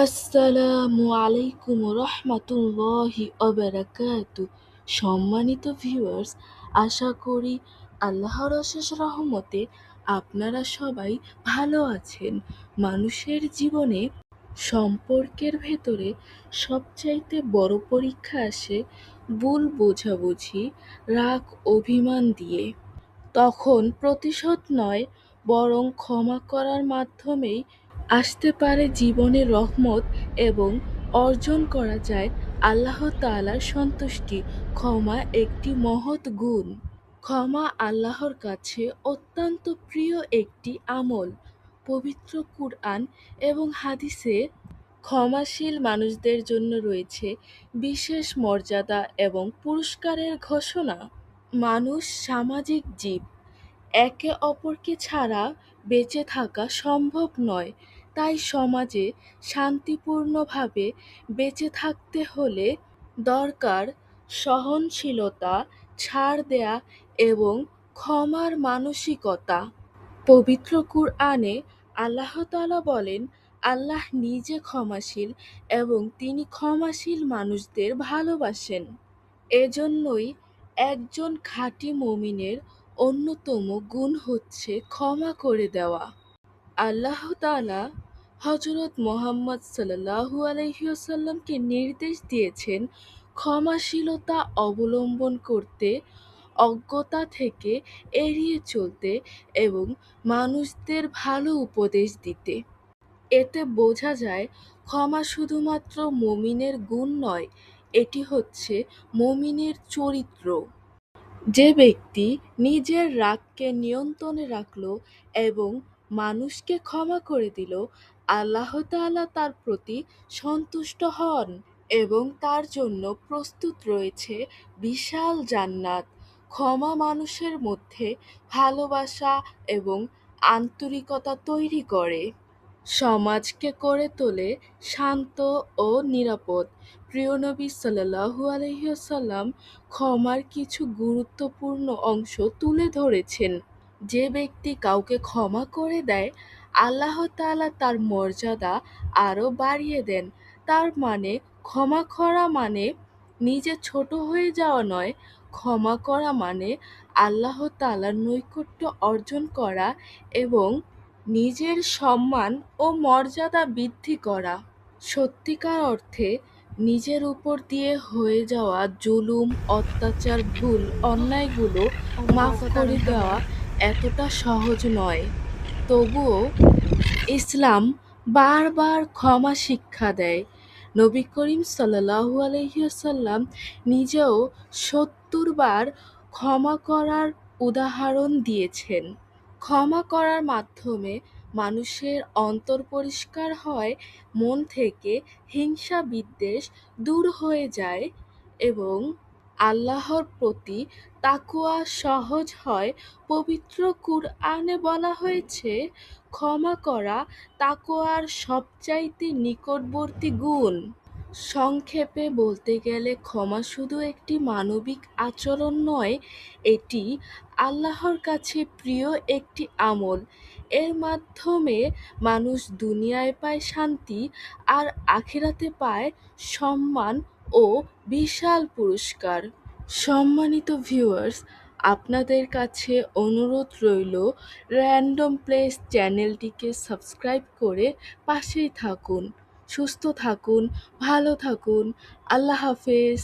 আসসালামু আলাইকুম রহমাতুল্লাহি ওয়াবারাকাতু। সম্মানিত ভিউয়ার্স, আশা করি আল্লাহর অশেষ রহমতে আপনারা সবাই ভালো আছেন। মানুষের জীবনে সম্পর্কের ভেতরে সবচাইতে বড় পরীক্ষা আসে ভুল বোঝাবুঝি, রাগ, অভিমান দিয়ে। তখন প্রতিশোধ নয়, বরং ক্ষমা করার মাধ্যমেই আসতে পারে জীবনের রহমত এবং অর্জন করা যায় আল্লাহ তাআলার সন্তুষ্টি। ক্ষমা একটি মহৎ গুণ। ক্ষমা আল্লাহর কাছে অত্যন্ত প্রিয় একটি আমল। পবিত্র কুরআন এবং হাদিসে ক্ষমাশীল মানুষদের জন্য রয়েছে বিশেষ মর্যাদা এবং পুরস্কারের ঘোষণা। মানুষ সামাজিক জীব, একে অপরকে ছাড়া বেঁচে থাকা সম্ভব নয়। তাই সমাজে শান্তিপূর্ণভাবে বেঁচে থাকতে হলে দরকার সহনশীলতা, ছাড় দেয়া এবং ক্ষমার মানসিকতা। পবিত্র কুরআনে আল্লাহ তাআলা বলেন, আল্লাহ নিজে ক্ষমাশীল এবং তিনি ক্ষমাশীল মানুষদের ভালোবাসেন। এজন্যই একজন খাঁটি মুমিনের অন্যতম গুণ হচ্ছে ক্ষমা করে দেওয়া। আল্লাহ তাআলা হযরত মুহাম্মদ সাল্লাল্লাহু আলাইহি ওয়াসাল্লামকে নির্দেশ দিয়েছেন ক্ষমাশীলতা অবলম্বন করতে, অজ্ঞতা থেকে এড়িয়ে চলতে এবং মানুষদের ভালো উপদেশ দিতে। এতে বোঝা যায় ক্ষমা শুধুমাত্র মুমিনের গুণ নয়, এটি হচ্ছে মুমিনের চরিত্র। যে ব্যক্তি নিজের রাগকে নিয়ন্ত্রণে রাখল এবং মানুষকে ক্ষমা করে দিল, আল্লাহ তাআলা তার প্রতি সন্তুষ্ট হন এবং তার জন্য প্রস্তুত রয়েছে বিশাল জান্নাত। ক্ষমা মানুষের মধ্যে ভালোবাসা এবং আন্তরিকতা তৈরি করে, সমাজকে করে তোলে শান্ত ও নিরাপদ। প্রিয় নবী সাল্লাল্লাহু আলাইহি ওয়াসাল্লাম ক্ষমার কিছু গুরুত্বপূর্ণ অংশ তুলে ধরেছেন। যে ব্যক্তি কাউকে ক্ষমা করে দেয়, আল্লাহ তাআলা তার মর্যাদা আরও বাড়িয়ে দেন। তার মানে ক্ষমা করা মানে নিজে ছোট হয়ে যাওয়া নয়, ক্ষমা করা মানে আল্লাহ তাআলার নৈকট্য অর্জন করা এবং নিজের সম্মান ও মর্যাদা বৃদ্ধি করা। সত্যিকার অর্থে নিজের উপর দিয়ে হয়ে যাওয়া জুলুম, অত্যাচার, ভুল, অন্যায়গুলো মাফ করে দেওয়া এতটা সহজ নয়। তবুও ইসলাম বারবার ক্ষমা শিক্ষা দেয়। নবী করিম সাল্লাল্লাহু আলাইহি ওয়াসাল্লাম নিজেও ৭০ বার ক্ষমা করার উদাহরণ দিয়েছেন। ক্ষমা করার মাধ্যমে মানুষের অন্তর পরিষ্কার হয়, মন থেকে হিংসা বিদ্বেষ দূর হয়ে যায় এবং আল্লাহর প্রতি তাকওয়া সহজ হয়। পবিত্র কুরআনে বলা হয়েছে, ক্ষমা করা তাকওয়ার সবচাইতে নিকটবর্তী গুণ। সংক্ষেপে বলতে গেলে ক্ষমা শুধু একটি মানবিক আচরণ নয়, এটি আল্লাহর কাছে প্রিয় একটি আমল। এর মাধ্যমে মানুষ দুনিয়ায় পায় শান্তি আর আখিরাতে পায় সম্মান ও বিশাল পুরস্কার। সম্মানিত ভিউয়ার্স, আপনাদের কাছে অনুরোধ রইল র্যান্ডম প্লেস চ্যানেলটিকে সাবস্ক্রাইব করে পাশেই থাকুন। সুস্থ থাকুন, ভালো থাকুন। আল্লাহ হাফেজ।